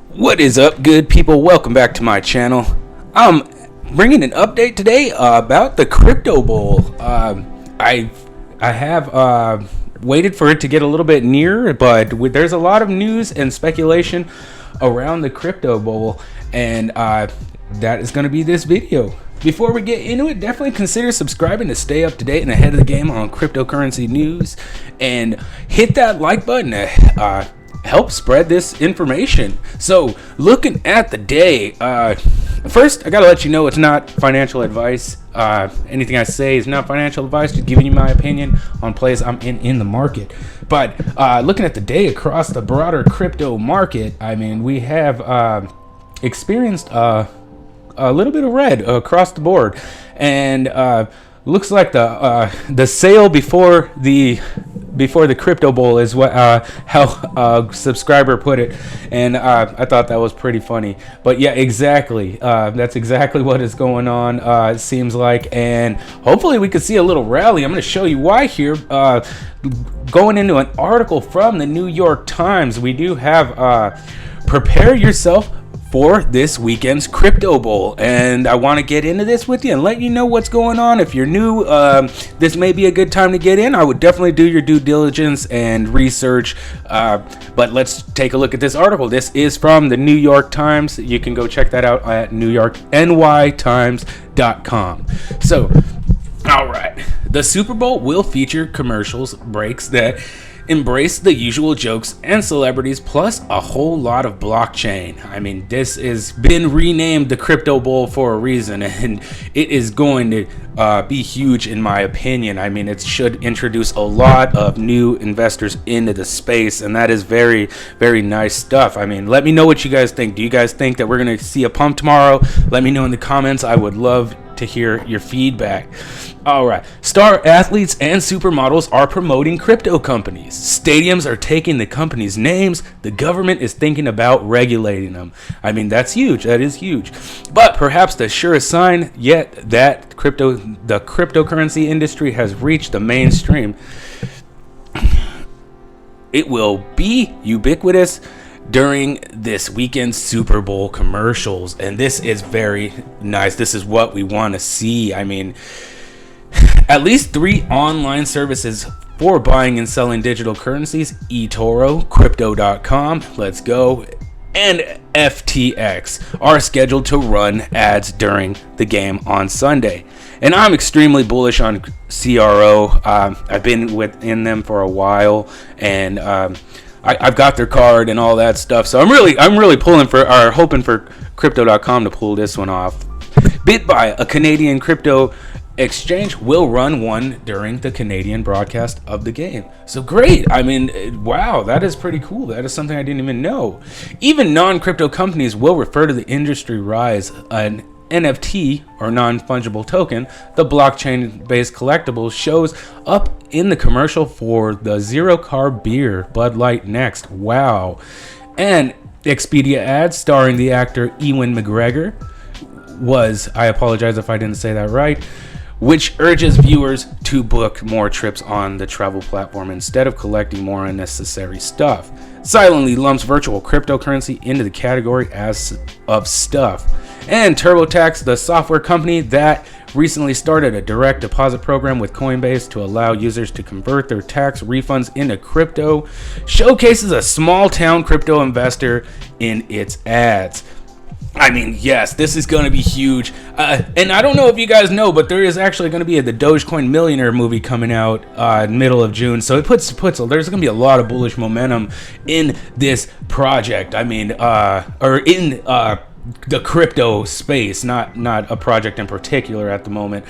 What is up, good people? Welcome back to my channel. I'm bringing an update today about the crypto bull. I have waited for it to get a little bit nearer, but there's a lot of news and speculation around the crypto bull, and that is going to be this video. Before we get into it, definitely consider subscribing to stay up to date and ahead of the game on cryptocurrency news, and hit that like button to help spread this information. So, looking at the day, first I gotta let you know it's not financial advice. Anything I say is not financial advice, just giving you my opinion on plays I'm in the market. But looking at the day across the broader crypto market, I mean, we have experienced a little bit of red across the board, and looks like the sale before the crypto bull is what how a subscriber put it, and I thought that was pretty funny. But yeah, exactly, that's exactly what is going on, it seems like, and hopefully we could see a little rally. I'm going to show you why here. Going into an article from the New York Times, we do have prepare yourself for this weekend's crypto bull, and I want to get into this with you and let you know what's going on. If you're new, this may be a good time to get in. I would definitely do your due diligence and research, but let's take a look at this article. This is from the New York Times. You can go check that out at nytimes.com. So, all right, the Super Bowl will feature commercials breaks that embrace the usual jokes and celebrities, plus a whole lot of blockchain. I mean, this has been renamed the crypto bull for a reason, and it is going to be huge in my opinion. I mean, it should introduce a lot of new investors into the space, and that is very, very nice stuff. I mean, let me know what you guys think. Do you guys think that we're going to see a pump tomorrow? Let me know in the comments. I would love to hear your feedback. All right, star athletes and supermodels are promoting crypto companies. Stadiums are taking the companies' names. The government is thinking about regulating them. I mean, that's huge. That is huge. But perhaps the surest sign yet that the cryptocurrency industry has reached the mainstream. It will be ubiquitous during this weekend's Super Bowl commercials, and this is very nice. This is what we want to see. I mean, at least 3 online services for buying and selling digital currencies, eToro, Crypto.com, Let's Go, and FTX are scheduled to run ads during the game on Sunday. And I'm extremely bullish on CRO. I've been within them for a while, and I've got their card and all that stuff. So I'm really pulling for, or hoping for Crypto.com to pull this one off. BitBuy, a Canadian crypto exchange, will run one during the Canadian broadcast of the game. So great. I mean, wow, that is pretty cool. That is something I didn't even know. Even non-crypto companies will refer to the industry rise. An NFT, or non-fungible token, the blockchain-based collectible, shows up in the commercial for the zero-carb beer Bud Light Next. Wow. And Expedia ads starring the actor Ewan McGregor was, I apologize if I didn't say that right, which urges viewers to book more trips on the travel platform instead of collecting more unnecessary stuff. Silently lumps virtual cryptocurrency into the category as of stuff. And TurboTax, the software company that recently started a direct deposit program with Coinbase to allow users to convert their tax refunds into crypto, showcases a small-town crypto investor in its ads. I mean, yes, this is going to be huge. And I don't know if you guys know, but there is actually going to be the Dogecoin Millionaire movie coming out middle of June. So it puts there's going to be a lot of bullish momentum in this project. I mean, or in the crypto space, not a project in particular at the moment.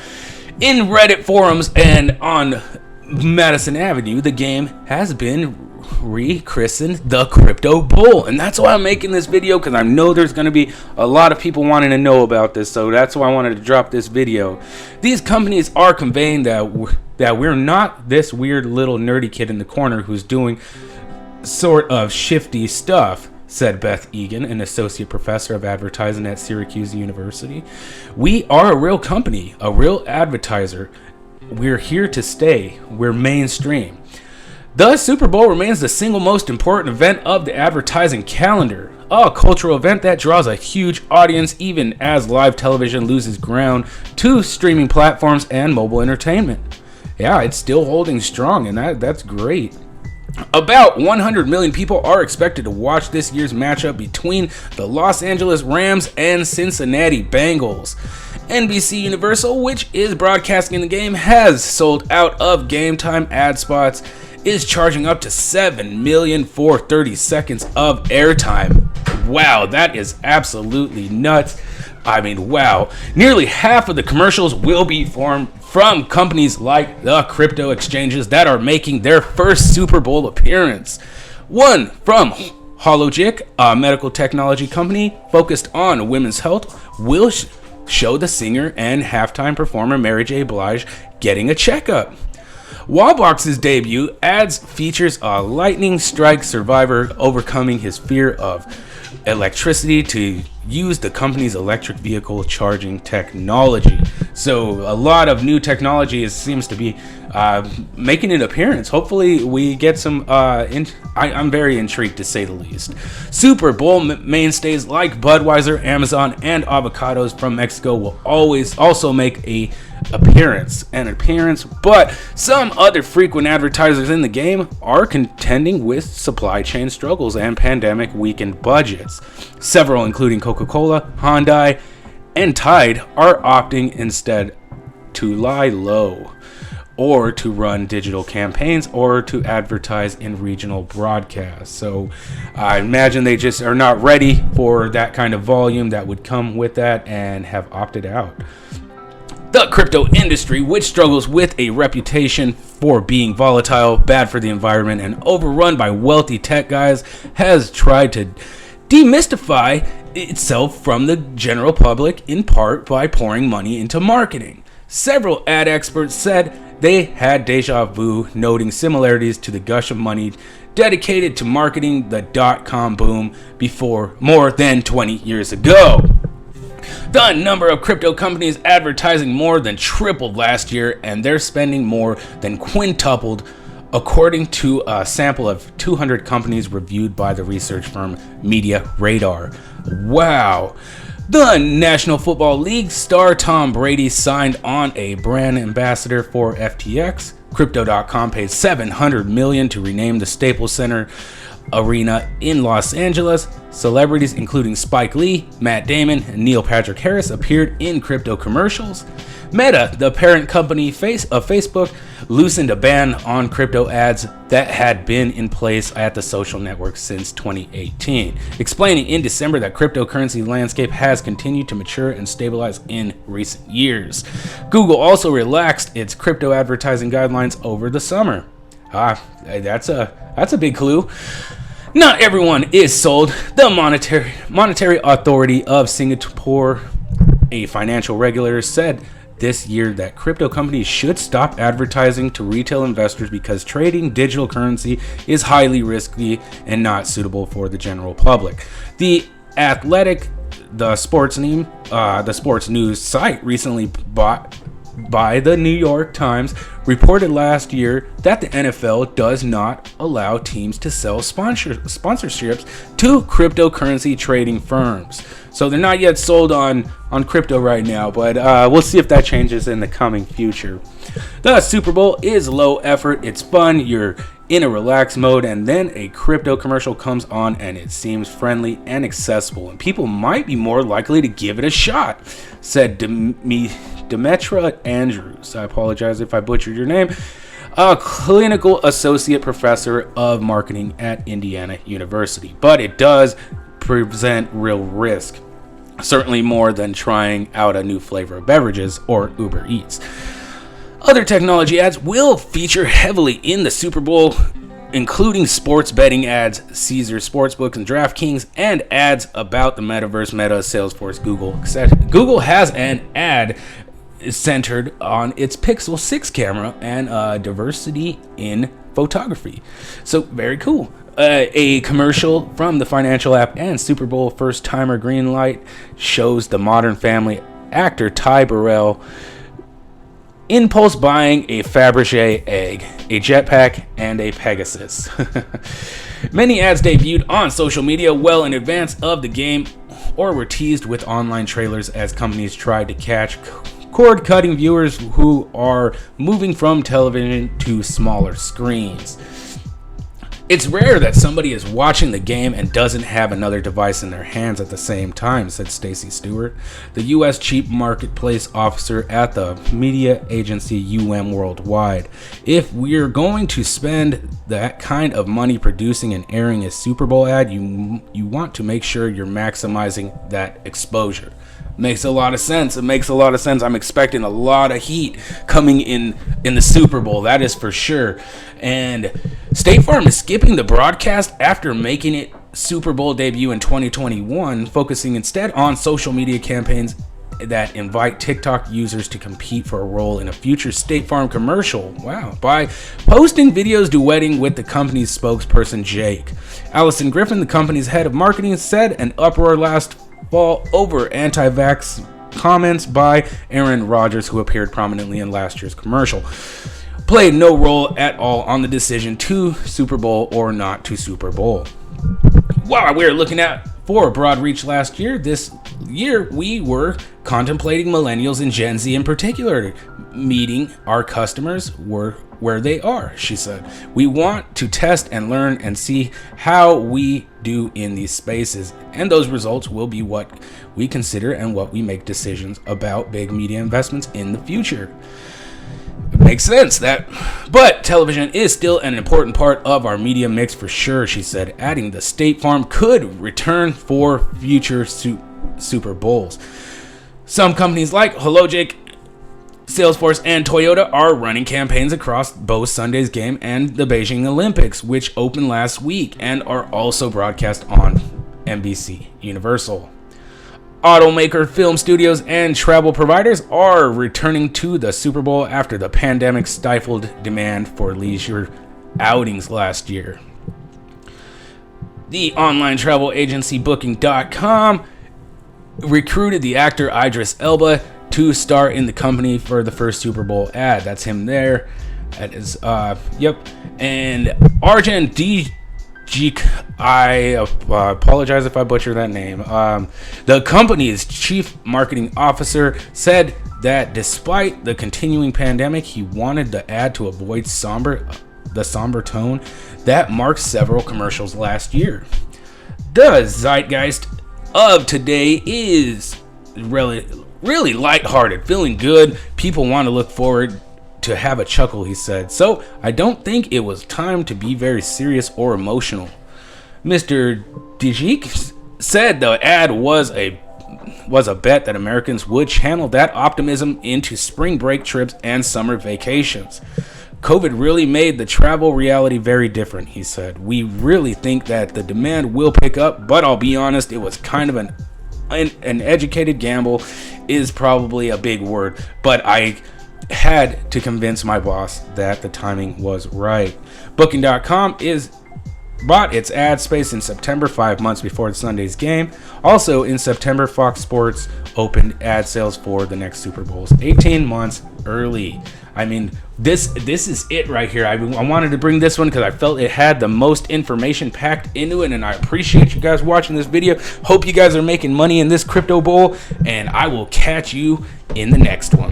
In Reddit forums and on Madison Avenue, the game has been rechristened the crypto bull, and that's why I'm making this video, because I know there's going to be a lot of people wanting to know about this, so that's why I wanted to drop this video. These companies are conveying that we're not this weird little nerdy kid in the corner who's doing sort of shifty stuff, said Beth Egan, an associate professor of advertising at Syracuse University. We are a real company, a real advertiser. We're here to stay. We're mainstream. The Super Bowl remains the single most important event of the advertising calendar, a cultural event that draws a huge audience even as live television loses ground to streaming platforms and mobile entertainment. Yeah, it's still holding strong, and that's great. About 100 million people are expected to watch this year's matchup between the Los Angeles Rams and Cincinnati Bengals. NBC Universal, which is broadcasting the game, has sold out of game time ad spots, is charging up to $7 million for 30 seconds of airtime. Wow, that is absolutely nuts. I mean, wow. Nearly half of the commercials will be from companies like the crypto exchanges that are making their first Super Bowl appearance. One from Hologic, a medical technology company focused on women's health, will show the singer and halftime performer Mary J. Blige getting a checkup. Wallbox's debut ads features a lightning strike survivor overcoming his fear of electricity to use the company's electric vehicle charging technology. So a lot of new technology seems to be making an appearance. Hopefully we get some I'm very intrigued, to say the least. Super Bowl mainstays like Budweiser, Amazon, and avocados from Mexico will always also make an appearance, but some other frequent advertisers in the game are contending with supply chain struggles and pandemic weakened budgets. Several, including Coca-Cola, Hyundai, and Tide, are opting instead to lie low, or to run digital campaigns, or to advertise in regional broadcasts. So I imagine they just are not ready for that kind of volume that would come with that and have opted out. The crypto industry, which struggles with a reputation for being volatile, bad for the environment, and overrun by wealthy tech guys, has tried to demystify itself from the general public, in part by pouring money into marketing. Several ad experts said they had deja vu, noting similarities to the gush of money dedicated to marketing the dot-com boom before more than 20 years ago. The number of crypto companies advertising more than tripled last year, and their spending more than quintupled, according to a sample of 200 companies reviewed by the research firm Media Radar. Wow. The National Football League star Tom Brady signed on a brand ambassador for FTX. Crypto.com paid $700 million to rename the Staples Center Arena in Los Angeles. Celebrities including Spike Lee, Matt Damon, and Neil Patrick Harris appeared in crypto commercials. Meta, the parent company of Facebook, loosened a ban on crypto ads that had been in place at the social network since 2018, explaining in December that cryptocurrency landscape has continued to mature and stabilize in recent years. Google also relaxed its crypto advertising guidelines over the summer. That's a big clue. Not everyone is sold. The monetary authority of Singapore, a financial regulator, said this year that crypto companies should stop advertising to retail investors because trading digital currency is highly risky and not suitable for the general public. The Athletic, the sports news site recently bought by the New York Times, reported last year that the NFL does not allow teams to sell sponsorships to cryptocurrency trading firms. So they're not yet sold on crypto right now, but we'll see if that changes in the coming future. The Super Bowl is low effort. It's fun. You're in a relaxed mode, and then a crypto commercial comes on and it seems friendly and accessible, and people might be more likely to give it a shot, said Demetra Andrews. I apologize if I butchered your name. A clinical associate professor of marketing at Indiana University. But it does present real risk. Certainly more than trying out a new flavor of beverages or Uber Eats. Other technology ads will feature heavily in the Super Bowl, including sports betting ads, Caesars Sportsbook and DraftKings, and ads about the metaverse, Meta, Salesforce, Google, etc. Google has an ad centered on its Pixel 6 camera and diversity in photography. So very cool. A commercial from the financial app and Super Bowl first-timer Greenlight shows the Modern Family actor Ty Burrell impulse buying a Fabergé egg, a jetpack, and a Pegasus. Many ads debuted on social media well in advance of the game or were teased with online trailers as companies tried to catch cord-cutting viewers who are moving from television to smaller screens. It's rare that somebody is watching the game and doesn't have another device in their hands at the same time, said Stacy Stewart, the U.S. Chief Marketplace Officer at the media agency Worldwide. If we're going to spend that kind of money producing and airing a Super Bowl ad, you want to make sure you're maximizing that exposure. Makes a lot of sense. It makes a lot of sense. I'm expecting a lot of heat coming in the Super Bowl. That is for sure. And State Farm is skipping the broadcast after making it Super Bowl debut in 2021, focusing instead on social media campaigns that invite TikTok users to compete for a role in a future State Farm commercial. Wow. By posting videos duetting with the company's spokesperson, Jake. Allison Griffin, the company's head of marketing, said an uproar last fall over anti-vax comments by Aaron Rodgers, who appeared prominently in last year's commercial, played no role at all on the decision to Super Bowl or not to Super Bowl. Wow, we were looking at for broad reach last year. This year, we were contemplating millennials and Gen Z in particular, meeting our customers where they are, she said. We want to test and learn and see how we do in these spaces, and those results will be what we consider and what we make decisions about big media investments in the future. It makes sense but television is still an important part of our media mix for sure, she said, adding the State Farm could return for future Super Bowls. Some companies like Hologic, Salesforce, and Toyota are running campaigns across both Sunday's game and the Beijing Olympics, which opened last week and are also broadcast on NBC Universal. Automaker, film studios, and travel providers are returning to the Super Bowl after the pandemic stifled demand for leisure outings last year. The online travel agency Booking.com recruited the actor Idris Elba to star in the company for the first Super Bowl ad. That's him there. That is, yep. And Arjun Djik, I apologize if I butcher that name. The company's chief marketing officer said that despite the continuing pandemic, he wanted the ad to avoid the somber tone that marked several commercials last year. The zeitgeist of today is really lighthearted, feeling good. People want to look forward to have a chuckle, he said. So I don't think it was time to be very serious or emotional. Mr. Djik said the ad was a bet that Americans would channel that optimism into spring break trips and summer vacations. COVID really made the travel reality very different, he said. We really think that the demand will pick up, but I'll be honest, it was kind of an educated gamble is probably a big word, but I had to convince my boss that the timing was right. Booking.com bought its ad space in September, 5 months before Sunday's game. Also in September, Fox Sports opened ad sales for the next Super Bowls 18 months early. I mean, this is it right here. I wanted to bring this one because I felt it had the most information packed into it, and I appreciate you guys watching this video. Hope you guys are making money in this crypto bowl, and I will catch you in the next one.